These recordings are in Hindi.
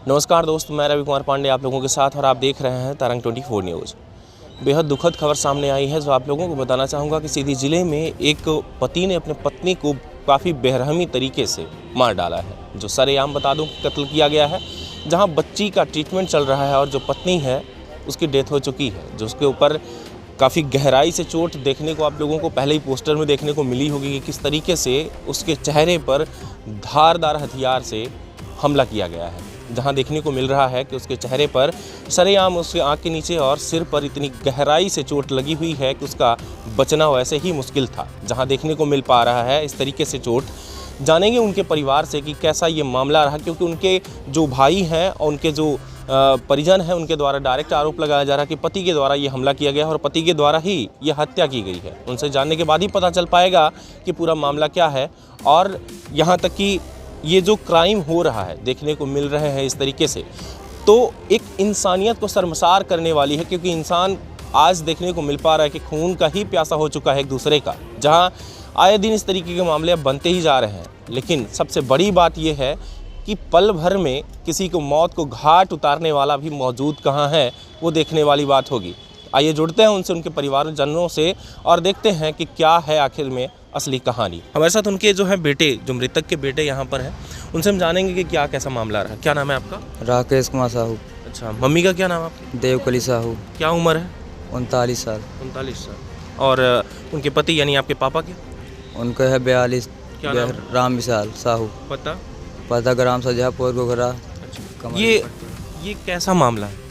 नमस्कार दोस्त, मैं रवि कुमार पांडे आप लोगों के साथ और आप देख रहे हैं तरंग 24 न्यूज़। बेहद दुखद खबर सामने आई है जो आप लोगों को बताना चाहूँगा कि सीधी ज़िले में एक पति ने अपने पत्नी को काफ़ी बेरहमी तरीके से मार डाला है। जो सरेआम बता दूं कत्ल किया गया है, जहां बच्ची का ट्रीटमेंट चल रहा है और जो पत्नी है उसकी डेथ हो चुकी है। जो उसके ऊपर काफ़ी गहराई से चोट देखने को आप लोगों को पहले ही पोस्टर में देखने को मिली होगी कि किस तरीके से उसके चेहरे पर धारदार हथियार से हमला किया गया है। जहां देखने को मिल रहा है कि उसके चेहरे पर सरेआम उसके आंख के नीचे और सिर पर इतनी गहराई से चोट लगी हुई है कि उसका बचना वैसे ही मुश्किल था। जहां देखने को मिल पा रहा है इस तरीके से चोट। जानेंगे उनके परिवार से कि कैसा ये मामला रहा, क्योंकि उनके जो भाई हैं और उनके जो परिजन हैं उनके द्वारा डायरेक्ट आरोप लगाया जा रहा है कि पति के द्वारा ये हमला किया गया है और पति के द्वारा ही ये हत्या की गई है। उनसे जानने के बाद ही पता चल पाएगा कि पूरा मामला क्या है। और यहाँ तक कि ये जो क्राइम हो रहा है देखने को मिल रहे हैं इस तरीके से, तो एक इंसानियत को शर्मसार करने वाली है, क्योंकि इंसान आज देखने को मिल पा रहा है कि खून का ही प्यासा हो चुका है एक दूसरे का। जहां आए दिन इस तरीके के मामले अब बनते ही जा रहे हैं, लेकिन सबसे बड़ी बात यह है कि पल भर में किसी को मौत को घाट उतारने वाला भी मौजूद कहाँ है, वो देखने वाली बात होगी। आइए जुड़ते हैं उनसे, उनके परिवारजनों से, और देखते हैं कि क्या है आखिर में असली कहानी। हमारे साथ उनके जो है बेटे, जो मृतक के बेटे यहाँ पर हैं, उनसे हम जानेंगे कि क्या कैसा मामला रहा। क्या नाम है आपका? राकेश कुमार साहू। अच्छा, मम्मी का क्या नाम है आपका? देवकली साहू। क्या उम्र है? 39 साल। 39 साल। और उनके पति यानी आपके पापा के? उनका है 42। क्या नाम? राम विशाल साहू। पता ग्राम सजापुर गोघरा। अच्छा, ये कैसा मामला है?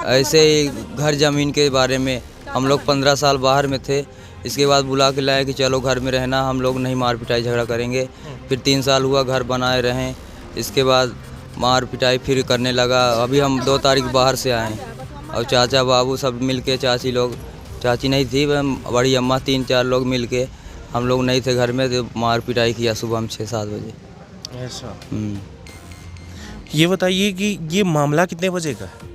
ऐसे ही घर ज़मीन के बारे में हम लोग 15 साल बाहर में थे, इसके बाद बुला के लाए कि चलो घर में रहना, हम लोग नहीं मार पिटाई झगड़ा करेंगे। फिर 3 साल हुआ घर बनाए रहें, इसके बाद मार पिटाई फिर करने लगा। अभी हम 2 तारीख बाहर से आए और चाचा बाबू सब मिल के, चाची लोग, चाची नहीं थी, बड़ी अम्मा, 3-4 लोग मिल के, हम लोग नहीं थे घर में, तो मार पिटाई किया सुबह में 6-7 बजे। ऐसा? ये बताइए कि ये मामला कितने बजे का है?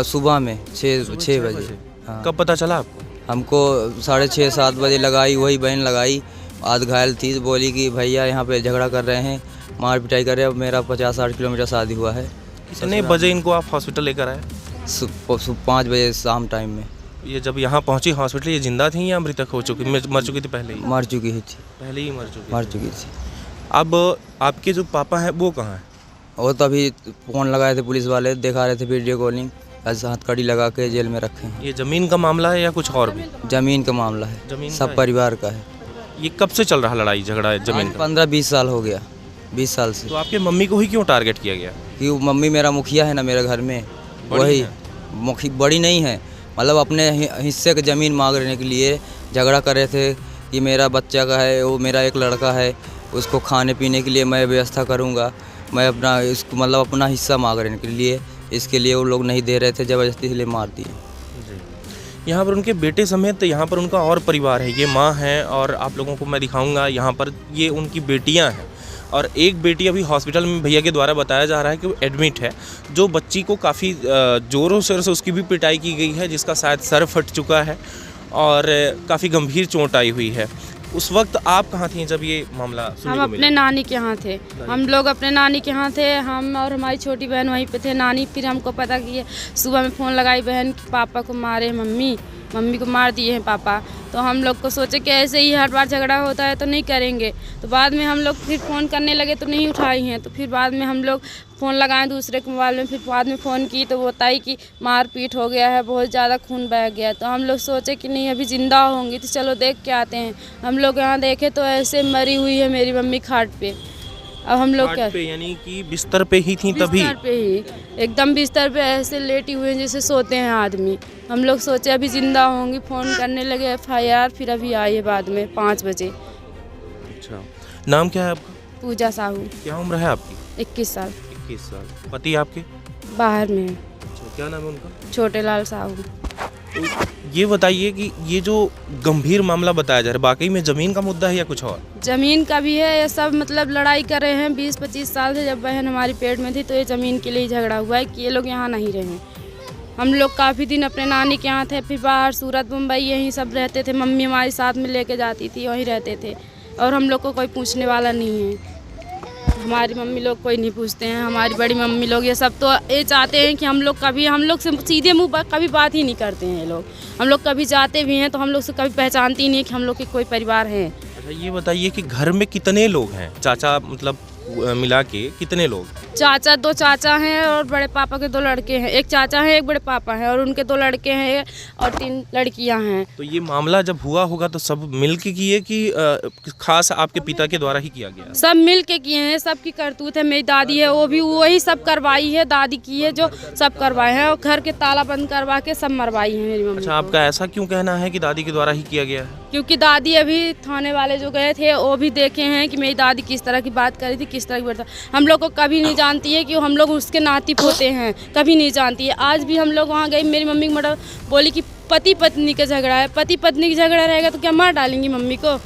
सुबह में 6 बजे। हाँ। कब पता चला आपको? हमको 6:30-7 बजे लगाई, वही बहन लगाई, आध घायल थी, बोली कि भैया यहाँ पे झगड़ा कर रहे हैं, मार पिटाई कर रहे हैं। मेरा 50-60 किलोमीटर शादी हुआ है। कितने बजे इनको आप हॉस्पिटल लेकर आए? 5 बजे शाम टाइम में। ये जब यहाँ पहुँची हॉस्पिटल, ये जिंदा थी या मृतक हो चुकी, मर चुकी थी पहले ही? मर चुकी ही थी। पहले ही मर चुकी थी। अब आपके जो पापा हैं वो कहाँ हैं? वो तो अभी फ़ोन लगाए थे, पुलिस वाले दिखा रहे थे वीडियो कॉलिंग, हथकड़ी लगा के जेल में रखे हैं। ये ज़मीन का मामला है या कुछ और भी? ज़मीन का मामला है, ज़मीन सब परिवार का है। ये कब से चल रहा लड़ाई झगड़ा है ज़मीन का? 15-20 साल हो गया। 20 साल से। तो आपके मम्मी को ही क्यों टारगेट किया गया? कि मम्मी मेरा मुखिया है ना मेरे घर में, वही बड़ी नहीं है, मतलब अपने हिस्से की ज़मीन मांगने के लिए झगड़ा कर रहे थे कि मेरा बच्चा का है, वो मेरा एक लड़का है, उसको खाने पीने के लिए मैं व्यवस्था करूँगा, मैं अपना इसको मतलब अपना हिस्सा मांगने के लिए, इसके लिए वो लोग नहीं दे रहे थे, ज़बरदस्ती इसलिए मार दिए। यहाँ पर उनके बेटे समेत यहाँ पर उनका और परिवार है, ये माँ है, और आप लोगों को मैं दिखाऊंगा यहाँ पर ये उनकी बेटियाँ हैं। और एक बेटी अभी हॉस्पिटल में भैया के द्वारा बताया जा रहा है कि वो एडमिट है। जो बच्ची को काफ़ी ज़ोरों शोरों से उसकी भी पिटाई की गई है, जिसका शायद सर फट चुका है और काफ़ी गंभीर चोट आई हुई है। उस वक्त आप कहाँ थी जब ये मामला सुनने को मिला? हम अपने नानी के यहाँ थे। हम लोग अपने नानी के यहाँ थे, हम और हमारी छोटी बहन वहीं पे थे। नानी फिर हमको पता कि सुबह में फ़ोन लगाई बहन कि पापा को मारे, मम्मी को मार दिए हैं पापा। तो हम लोग को सोचे कि ऐसे ही हर बार झगड़ा होता है तो नहीं करेंगे। तो बाद में हम लोग फिर फ़ोन करने लगे तो नहीं उठाई हैं। तो फिर बाद में हम लोग फ़ोन लगाए दूसरे के मोबाइल में, फिर बाद में फ़ोन की तो वो बताई कि मारपीट हो गया है, बहुत ज़्यादा खून बह गया। तो हम लोग सोचे कि नहीं अभी ज़िंदा होंगी तो चलो देख के आते हैं। हम लोग यहाँ देखे तो ऐसे मरी हुई है मेरी मम्मी खाट पे। अब हम लोग क्या, यानी कि बिस्तर पे ही थी तभी? बिस्तर पे ही, एकदम बिस्तर पे ऐसे लेटी हुए हैं जैसे सोते हैं आदमी। हम लोग सोचे अभी ज़िंदा होंगी, फ़ोन करने लगे FIR, फिर अभी आई है बाद में 5 बजे। अच्छा, नाम क्या है आपका? पूजा साहू। क्या उम्र है आपकी? 21 साल। 21 साल। पति आपके बाहर में है। अच्छा, क्या नाम है उनका? छोटे लाल साहू। तो ये बताइए कि ये जो गंभीर मामला बताया जा रहा है, वाकई में ज़मीन का मुद्दा है या कुछ और? ज़मीन का भी है, ये सब मतलब लड़ाई कर रहे हैं 20-25 साल से। जब बहन हमारी पेट में थी तो ये ज़मीन के लिए ही झगड़ा हुआ है कि ये लोग यहाँ नहीं रहे। हम लोग काफ़ी दिन अपने नानी के यहाँ थे, फिर बाहर सूरत मुंबई यहीं सब रहते थे। मम्मी हमारी साथ में लेके जाती थी, वहीं रहते थे, और हम लोग को कोई पूछने वाला नहीं है। हमारी मम्मी लोग कोई नहीं पूछते हैं, हमारी बड़ी मम्मी लोग ये सब तो ये चाहते हैं कि हम लोग से सीधे मुंह पर कभी बात ही नहीं करते हैं ये लोग। हम लोग कभी जाते भी हैं तो हम लोग से कभी पहचानते ही नहीं कि हम लोग के कोई परिवार है। अच्छा, ये बताइए कि घर में कितने लोग हैं, चाचा मतलब मिला के कितने लोग? चाचा, 2 चाचा हैं और बड़े पापा के 2 लड़के हैं। एक चाचा हैं, एक बड़े पापा हैं और उनके 2 लड़के हैं और 3 लड़कियां हैं। तो ये मामला जब हुआ होगा तो सब मिल के किए कि खास आपके पिता के द्वारा ही किया गया? सब मिल के किए हैं, सबकी करतूत है। मेरी दादी है वो भी वही सब करवाई है, दादी की है जो सब करवाए हैं और घर के ताला बंद करवा के सब मरवाई है मेरी मम्मी। अच्छा, आपका ऐसा क्यों कहना है कि दादी के द्वारा ही किया गया है? क्योंकि दादी अभी थाने वाले जो गए थे वो भी देखे हैं कि मेरी दादी किस तरह की बात करी थी, किस तरह की बात। हम लोग को कभी नहीं जानती है कि हम लोग उसके नाती पोते हैं, कभी नहीं जानती है। आज भी हम लोग वहाँ गए, मेरी मम्मी मतलब बोली कि पति पत्नी का झगड़ा है। पति पत्नी का झगड़ा रहेगा तो क्या मार डालेंगी मम्मी को?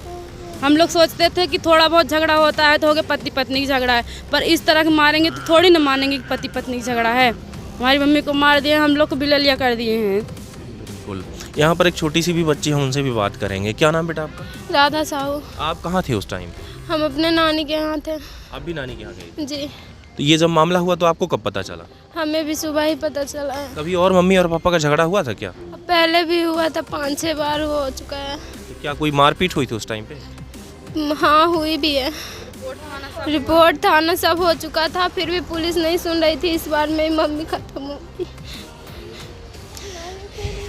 हम लोग सोचते थे कि थोड़ा बहुत झगड़ा होता है तो हो गया पति पत्नी का झगड़ा है, पर इस तरह के मारेंगे तो थोड़ी ना मानेंगे कि पति पत्नी का झगड़ा है। हमारी मम्मी को मार दिए, हम लोग को बिललिया कर दिए हैं। बिल्कुल। यहाँ पर एक छोटी सी भी बच्ची है, उनसे भी बात करेंगे। क्या नाम बेटा आपका? राधा साहू। आप कहाँ थे उस टाइम? हम अपने नानी के यहाँ थे। आप भी नानी के यहाँ गए? जी। तो ये जब मामला हुआ तो आपको कब पता चला? हमें भी सुबह ही पता चला है। कभी और मम्मी और पापा का झगड़ा हुआ था क्या? पहले भी हुआ था, 5-6 बार हो चुका है। तो क्या कोई मारपीट हुई थी उस टाइम पे? हाँ, हुई भी है। रिपोर्ट थाना सब हो चुका था, फिर भी पुलिस नहीं सुन रही थी। इस बार मेरी मम्मी खत्म हो गई।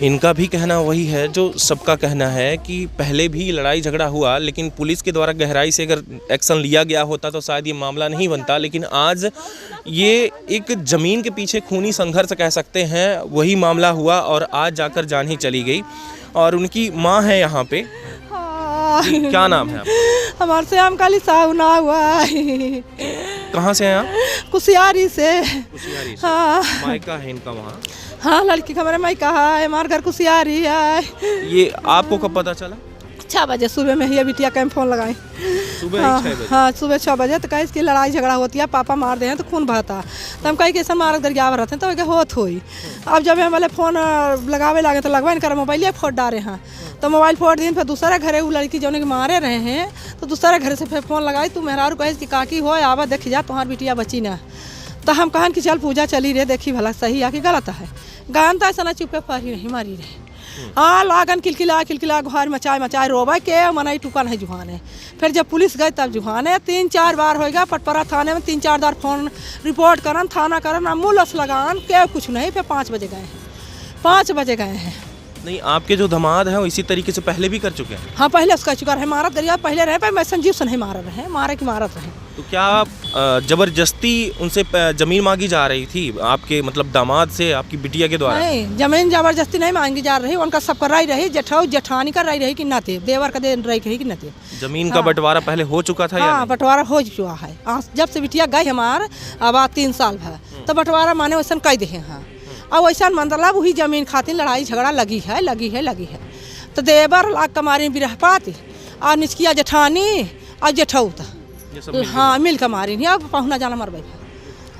इनका भी कहना वही है जो सबका कहना है कि पहले भी लड़ाई झगड़ा हुआ, लेकिन पुलिस के द्वारा गहराई से अगर एक्शन लिया गया होता तो शायद ये मामला नहीं बनता। लेकिन आज ये एक ज़मीन के पीछे खूनी संघर्ष कह सकते हैं, वही मामला हुआ और आज जाकर जान ही चली गई। और उनकी माँ है यहाँ पे। क्या नाम है आपका? हमारे से हम काली साहू ना हुआ है। कहाँ से हैं आप? कुशियारी से। कुशियारी से। हाँ मायका है इनका वहाँ? हाँ, लड़की का मेरा मायका है, हमारे घर कुशियारी है। ये आपको कब पता चला? 6 बजे सुबह में ही बिटिया के फ़ोन लगाई। सुबह हाँ, 6 बजे? हाँ, सुबह 6 बजे। तो कहे इसकी लड़ाई झगड़ा होती है, पापा मार दे हैं तो खून बहता। तो हम कहीं कैसे मारक दरियाव रहते हैं तो क्या होत हुई। अब जब हम वाले फ़ोन लगावे लगे तो लगवा इनका मोबाइल फोड़ डाले हैं। तो मोबाइल फोड़ दिन फिर दूसरा घरे वो लड़की जो के मारे रहे हैं तो दूसरे घर से फिर फ़ोन लगाई। तू मेहरारू कहे कि काकी हो आवा देख जा तुम्हारी बिटिया बची ना। तो हम कहन कि चल पूजा चली रे, देखी भला सही है कि गलत है। गान तो ऐसा ना चुपे पड़ी नहीं मारी रहे। हाँ, लागन किलकिला घर मचाए रोबे के मनाई टुका नहीं जुहाने। फिर जब पुलिस गए तब जुहाने 3-4 बार होएगा। पटपरा थाने में 3-4 बार फोन रिपोर्ट करन, थाना करन, एम्बुलेंस लगान के कुछ नहीं। फिर 5 बजे गए हैं। 5 बजे गए हैं। नहीं, आपके जो दामाद हैं वो इसी तरीके से पहले भी कर चुके हैं? हाँ, पहले उसका चुका है। मारत दरिया पहले रहे, पर मैं संजीव से नहीं मार रहे, मारे की मारत रहे। तो क्या जबरदस्ती उनसे ज़मीन मांगी जा रही थी आपके मतलब दामाद से, आपकी बिटिया के द्वारा? नहीं, जमीन जबरदस्ती नहीं मांगी जा रही। उनका सबका राय रही, जेठानी का राय रही कि न थे, देवर का दे रही कही कि न थे। जमीन का बंटवारा पहले हो चुका था? हाँ, बंटवारा हो चुका है। जब से बिटिया गई हमार अब 3 साल है तो बंटवारा माने वैसा कह दे हैं। अब वैसा मतलब वही जमीन खातिर लड़ाई झगड़ा लगी है। तो देवर लाग कमारी बिरह पाती और निचकिया जेठानी और जेठौत, हाँ, मिल कमारी नहीं। अब पहुना जाना मरबई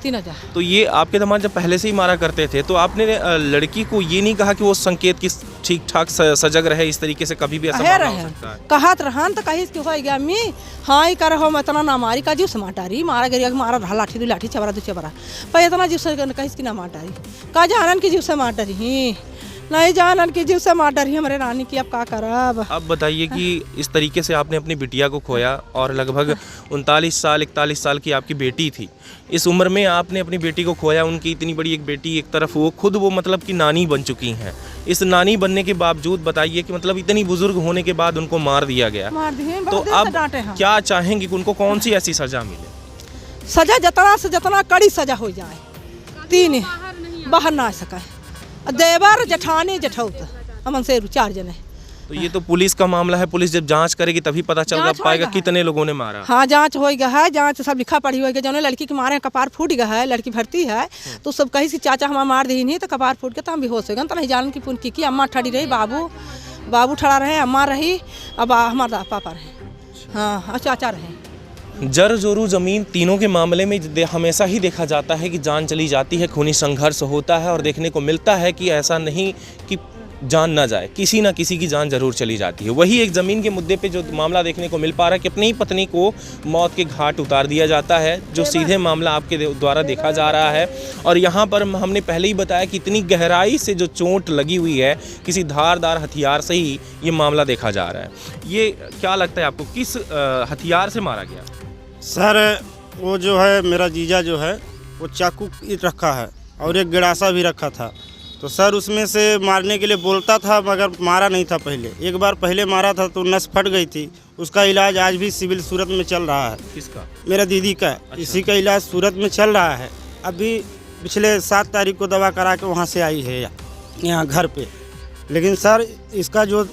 3000। तो ये आपके दामाद जब पहले से ही मारा करते थे तो आपने लड़की को ये नहीं कहा कि वो संकेत की ठीक ठाक सजग रहे, इस तरीके से कभी भी ऐसा मामला हो सकता है? कहत रहन तो कही कि हो गया अम्मी, हाँ ही कर हो इतना ना मारी का जीव से माटारी मारा गिरिया मारा रहा लाठी चबरा 2 चबरा पर इतना जीव से कही कि ना माटारी का जानन की जीव से माटारी ही नहीं जानन की जीव से माटर ही हमारे रानी की। अब का करब? अब बताइए कि इस तरीके से आपने अपनी बिटिया को खोया और लगभग 39 साल की आपकी बेटी थी। इस उम्र में आपने अपनी बेटी को खोया। उनकी इतनी बड़ी एक बेटी, एक तरफ वो खुद वो मतलब कि नानी बन चुकी हैं। इस नानी बनने के बावजूद बताइए कि मतलब इतनी बुजुर्ग होने के बाद उनको मार दिया गया। तो अब क्या चाहेंगे कि उनको कौन सी ऐसी सजा मिले? सजा जितना से जितना कड़ी सजा हो जाए। 3 बाहर ना आ सका, देवर जेठानी जेठौत अमन से 4 जने। तो ये तो पुलिस का मामला है, पुलिस जब जांच करेगी तभी पता चल पाएगा कितने लोगों ने मारा। हाँ, जांच हो गया है, जांच सब लिखा पढ़ी हो गया। जो लड़की के मारे कपार फूट गया है, लड़की भर्ती है तो सब कही कि चाचा हमारा मार दी नहीं तो कपार फूट के तो हम भी होश हो गए। तो नहीं जान की पुन की अम्मा ठड़ी रही, बाबू ठड़ा रहे, अम्मा रही, अब हमारा पापा रहे, हाँ, चाचा रहे। जर जोरू ज़मीन तीनों के मामले में हमेशा ही देखा जाता है कि जान चली जाती है, खूनी संघर्ष होता है और देखने को मिलता है कि ऐसा नहीं कि जान ना जाए, किसी ना किसी की जान जरूर चली जाती है। वही एक ज़मीन के मुद्दे पे जो मामला देखने को मिल पा रहा है कि अपनी ही पत्नी को मौत के घाट उतार दिया जाता है, जो सीधे मामला आपके द्वारा देखा जा रहा है। और यहाँ पर हमने पहले ही बताया कि इतनी गहराई से जो चोट लगी हुई है, किसी धारदार हथियार से ही ये मामला देखा जा रहा है। ये क्या लगता है आपको, किस हथियार से मारा गया? सर वो जो है मेरा जीजा जो है वो चाकू रखा है और एक गिड़ासा भी रखा था, तो सर उसमें से मारने के लिए बोलता था मगर मारा नहीं था। पहले एक बार पहले मारा था तो नस फट गई थी, उसका इलाज आज भी सिविल सूरत में चल रहा है। किसका? मेरा दीदी का। अच्छा। इसी का इलाज सूरत में चल रहा है। अभी पिछले 7 तारीख को दवा करा के वहाँ से आई है यहाँ घर पे। लेकिन सर इसका जो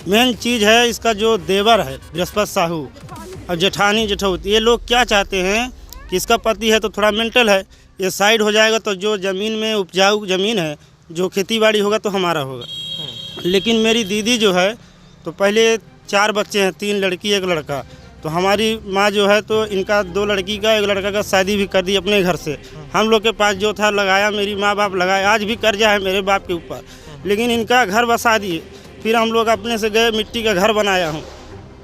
मेन चीज़ है, इसका जो देवर है बृहस्पति साहू और जेठानी जेठौत, ये लोग क्या चाहते हैं कि इसका पति है तो थोड़ा मेंटल है, ये साइड हो जाएगा तो जो ज़मीन में उपजाऊ ज़मीन है, जो खेती बाड़ी होगा तो हमारा होगा। लेकिन मेरी दीदी जो है तो पहले 4 बच्चे हैं, 3 लड़की 1 लड़का। तो हमारी माँ जो है तो इनका 2 लड़की का 1 लड़का का शादी भी कर दी अपने घर से। हम लोग के पास जो था लगाया, मेरी माँ बाप लगाए, आज भी कर्जा है मेरे बाप के ऊपर, लेकिन इनका घर बसा दिए। फिर हम लोग अपने से गए, मिट्टी का घर बनाया हूँ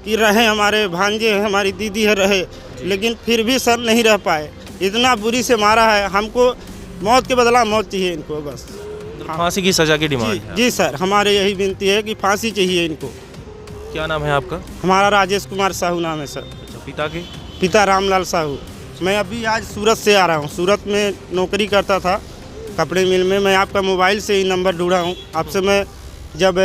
कि रहे, हमारे भांजे हैं, हमारी दीदी है, रहे, लेकिन फिर भी सर नहीं रह पाए। इतना बुरी से मारा है, हमको मौत के बदला मौत चाहिए इनको, बस फांसी की सज़ा की डिमांड है। जी सर, हमारे यही विनती है कि फांसी चाहिए इनको। क्या नाम है आपका? हमारा राजेश कुमार साहू नाम है सर। अच्छा, पिता के? पिता रामलाल साहू। मैं अभी आज सूरत से आ रहा हूँ, सूरत में नौकरी करता था कपड़े मिल में। मैं आपका मोबाइल से ही नंबर ढूंढा हूँ, आपसे मैं जब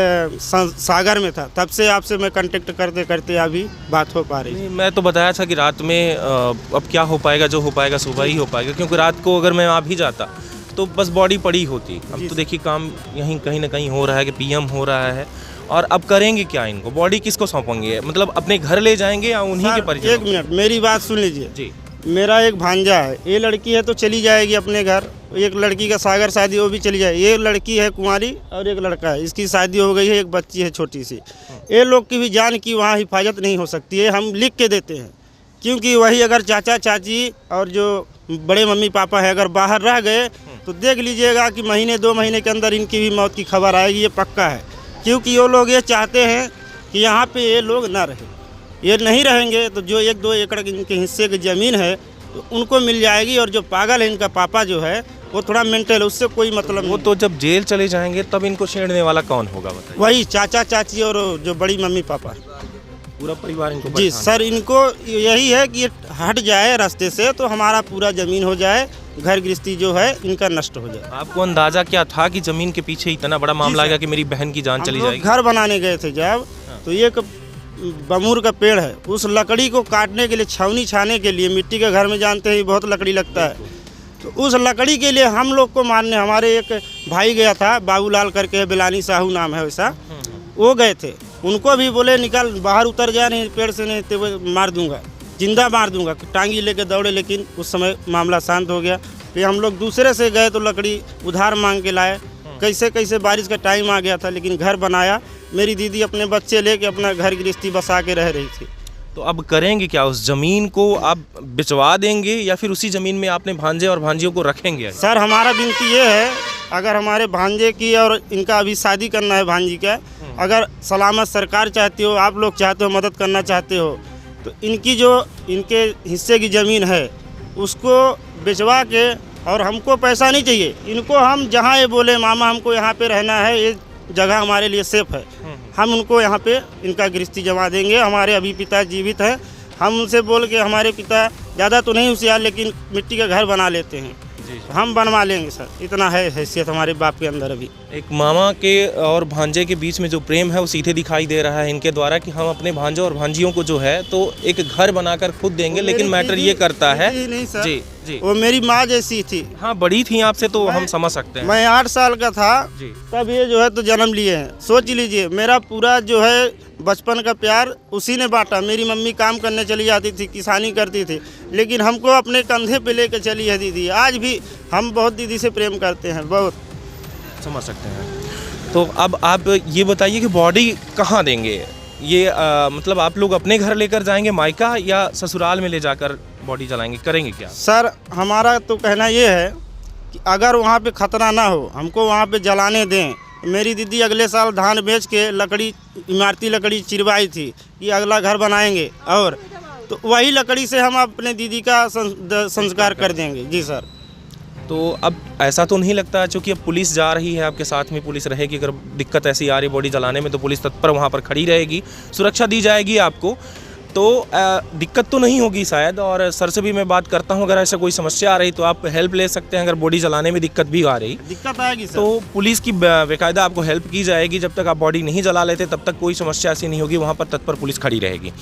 सागर में था तब से आपसे मैं कांटेक्ट करते करते अभी बात हो पा रही। मैं तो बताया था कि रात में अब क्या हो पाएगा, जो हो पाएगा सुबह ही हो पाएगा, क्योंकि रात को अगर मैं आ भी जाता तो बस बॉडी पड़ी होती। अब तो देखिए काम यहीं कहीं ना कहीं हो रहा है कि पीएम हो रहा है, और अब करेंगे क्या इनको? बॉडी किसको सौंपेंगे? मतलब अपने घर ले जाएंगे या उन्हीं के परिजन? 1 मिनट मेरी बात सुन लीजिए जी। मेरा एक भांजा है, ये लड़की है तो चली जाएगी अपने घर, एक लड़की का सागर शादी वो भी चली जाएगी। ये लड़की है कुंवारी और एक लड़का है, इसकी शादी हो गई है, एक बच्ची है छोटी सी। ये लोग की भी जान की वहाँ हिफाजत नहीं हो सकती है, हम लिख के देते हैं। क्योंकि वही अगर चाचा चाची और जो बड़े मम्मी पापा है अगर बाहर रह गए तो देख लीजिएगा कि महीने 2 महीने के अंदर इनकी भी मौत की खबर आएगी, ये पक्का है। क्योंकि वो लोग ये चाहते हैं कि यहाँ पे ये लोग ना रहे, ये नहीं रहेंगे तो जो 1-2 एकड़ इनके हिस्से की ज़मीन है तो उनको मिल जाएगी। और जो पागल है इनका पापा जो है वो थोड़ा मेंटल है, उससे कोई मतलब नहीं। वो तो जब जेल चले जाएंगे तब इनको छेड़ने वाला कौन होगा बताइए? वही चाचा चाची और जो बड़ी मम्मी पापा, पूरा परिवार इनको? जी सर, इनको यही है कि ये हट जाए रास्ते से तो हमारा पूरा ज़मीन हो जाए, घर गृहस्थी जो है इनका नष्ट हो जाए। आपको अंदाजा क्या था कि ज़मीन के पीछे इतना बड़ा मामला आएगा कि मेरी बहन की जान चली जाएगी? घर बनाने गए थे जब, तो एक बमूर का पेड़ है, उस लकड़ी को काटने के लिए, छावनी छाने के लिए, मिट्टी के घर में जानते हैं बहुत लकड़ी लगता है, तो उस लकड़ी के लिए हम लोग को मारने हमारे एक भाई गया था, बाबूलाल करके, बिलानी साहू नाम है वैसा, वो गए थे। उनको भी बोले निकल बाहर उतर जा, नहीं पेड़ से नहीं तो मार दूंगा, जिंदा मार दूंगा, टांगी लेके दौड़े। लेकिन उस समय मामला शांत हो गया। फिर हम लोग दूसरे से गए तो लकड़ी उधार मांग के लाए, कैसे कैसे बारिश का टाइम आ गया था, लेकिन घर बनाया। मेरी दीदी अपने बच्चे लेके अपना घर गृहस्थी बसा के रह रही थी। तो अब करेंगे क्या? उस ज़मीन को आप बिचवा देंगे या फिर उसी ज़मीन में आपने भांजे और भांजियों को रखेंगे? सर हमारा विनती ये है, अगर हमारे भांजे की और इनका अभी शादी करना है भांजी का, अगर सलामत सरकार चाहती हो, आप लोग चाहते हो, मदद करना चाहते हो, तो इनकी जो इनके हिस्से की ज़मीन है उसको बिचवा के, और हमको पैसा नहीं चाहिए, इनको हम जहाँ ये बोले मामा हमको यहाँ पे रहना है, ये जगह हमारे लिए सेफ है, हम उनको यहाँ पे इनका गृहस्थी जमा देंगे। हमारे अभी पिता जीवित हैं, हम उनसे बोल के, हमारे पिता ज़्यादा तो नहीं होशियार लेकिन मिट्टी का घर बना लेते हैं, हम बनवा लेंगे सर, इतना है हैसियत हमारे बाप के अंदर। अभी एक मामा के और भांजे के बीच में जो प्रेम है वो सीधे दिखाई दे रहा है इनके द्वारा कि हम अपने भांजों और भांजियों को जो है तो एक घर बनाकर खुद देंगे। लेकिन मैटर ये करता है, नहीं सर, जी जी, वो मेरी माँ जैसी थी। हाँ, बड़ी थी आपसे तो हम समझ सकते हैं। मैं 8 साल का था जी, तब ये जो है तो जन्म लिए हैं। सोच लीजिए, मेरा पूरा जो है बचपन का प्यार उसी ने बांटा। मेरी मम्मी काम करने चली जाती थी, किसानी करती थी, लेकिन हमको अपने कंधे पे लेकर चली है दीदी। आज भी हम बहुत दीदी से प्रेम करते हैं, बहुत समझ सकते हैं। तो अब आप ये बताइए कि बॉडी कहाँ देंगे? ये मतलब आप लोग अपने घर लेकर जाएंगे मायका, या ससुराल में ले जाकर बॉडी जलाएंगे, करेंगे क्या? सर हमारा तो कहना ये है कि अगर वहाँ पे खतरा ना हो, हमको वहाँ पे जलाने दें, मेरी दीदी अगले साल धान बेच के लकड़ी, इमारती लकड़ी चिरवाई थी कि अगला घर बनाएंगे, और तो वही लकड़ी से हम अपने दीदी का संस्कार कर देंगे। जी सर। तो अब ऐसा तो नहीं लगता, चूँकि अब पुलिस जा रही है आपके साथ में, पुलिस रहेगी, अगर दिक्कत ऐसी आ रही बॉडी जलाने में तो पुलिस तत्पर वहाँ पर खड़ी रहेगी, सुरक्षा दी जाएगी आपको, तो दिक्कत तो नहीं होगी शायद। और सर से भी मैं बात करता हूँ, अगर ऐसा कोई समस्या आ रही तो आप हेल्प ले सकते हैं। अगर बॉडी जलाने में दिक्कत भी आ रही, दिक्कत आएगी सर, तो पुलिस की बेकायदा आपको हेल्प की जाएगी। जब तक आप बॉडी नहीं जला लेते तब तक कोई समस्या ऐसी नहीं होगी, वहाँ पर तत्पर पुलिस खड़ी रहेगी।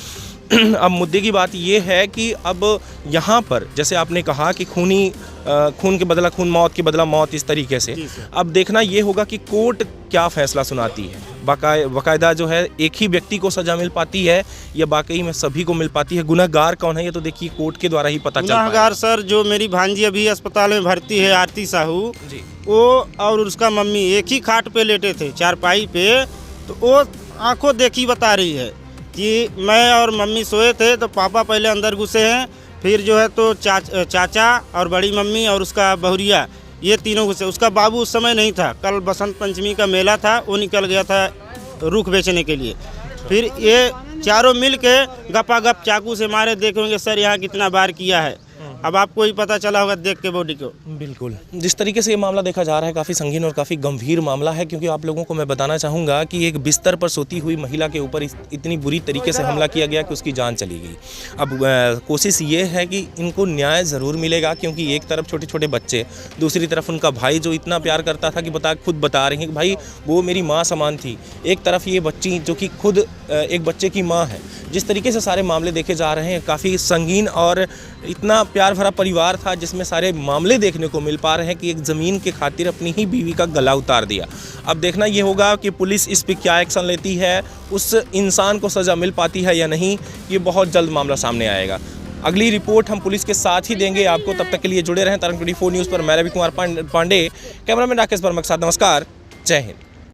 अब मुद्दे की बात ये है कि अब यहाँ पर जैसे आपने कहा कि खून के बदला खून, मौत के बदला मौत, इस तरीके से अब देखना ये होगा कि कोर्ट क्या फैसला सुनाती है। बाकायदा जो है एक ही व्यक्ति को सज़ा मिल पाती है या वाकई में सभी को मिल पाती है? गुनहगार कौन है ये तो देखिए कोर्ट के द्वारा ही पता चल पाएगा। गुनहगार सर, जो मेरी भांजी अभी अस्पताल में भर्ती है, आरती साहू जी, वो और उसका मम्मी एक ही खाट पे लेटे थे, चारपाई पे, तो वो आंखों देखी बता रही है कि मैं और मम्मी सोए थे तो पापा पहले अंदर घुसे हैं, फिर जो है तो चाचा और बड़ी मम्मी और उसका बहुरिया, ये तीनों घुसे। उसका बाबू उस समय नहीं था, कल बसंत पंचमी का मेला था, वो निकल गया था रुख बेचने के लिए। फिर ये चारों मिल के गपागप चाकू से मारे। देखेंगे सर यहाँ कितना बार किया है, अब आपको ही पता चला होगा देख के बॉडी को। बिल्कुल, जिस तरीके से ये मामला देखा जा रहा है काफ़ी संगीन और काफ़ी गंभीर मामला है, क्योंकि आप लोगों को मैं बताना चाहूँगा कि एक बिस्तर पर सोती हुई महिला के ऊपर इतनी बुरी तरीके से हमला किया गया कि उसकी जान चली गई। अब कोशिश ये है कि इनको न्याय ज़रूर मिलेगा, क्योंकि एक तरफ छोटे छोटे बच्चे, दूसरी तरफ उनका भाई जो इतना प्यार करता था कि खुद बता रही हैं कि भाई वो मेरी माँ समान थी, एक तरफ ये बच्ची जो कि खुद एक बच्चे की माँ है। जिस तरीके से सारे मामले देखे जा रहे हैं काफ़ी संगीन, और इतना प्यार भरा परिवार था जिसमें सारे मामले देखने को मिल पा रहे हैं कि एक ज़मीन के खातिर अपनी ही बीवी का गला उतार दिया। अब देखना ये होगा कि पुलिस इस पर क्या एक्शन लेती है, उस इंसान को सज़ा मिल पाती है या नहीं, ये बहुत जल्द मामला सामने आएगा। अगली रिपोर्ट हम पुलिस के साथ ही देंगे आपको। तब तक के लिए जुड़े रहें तरंग 24 न्यूज़ पर। मैं रवि कुमार पांडे, कैमरामैन राकेश वर्मा के साथ। नमस्कार, जय हिंद।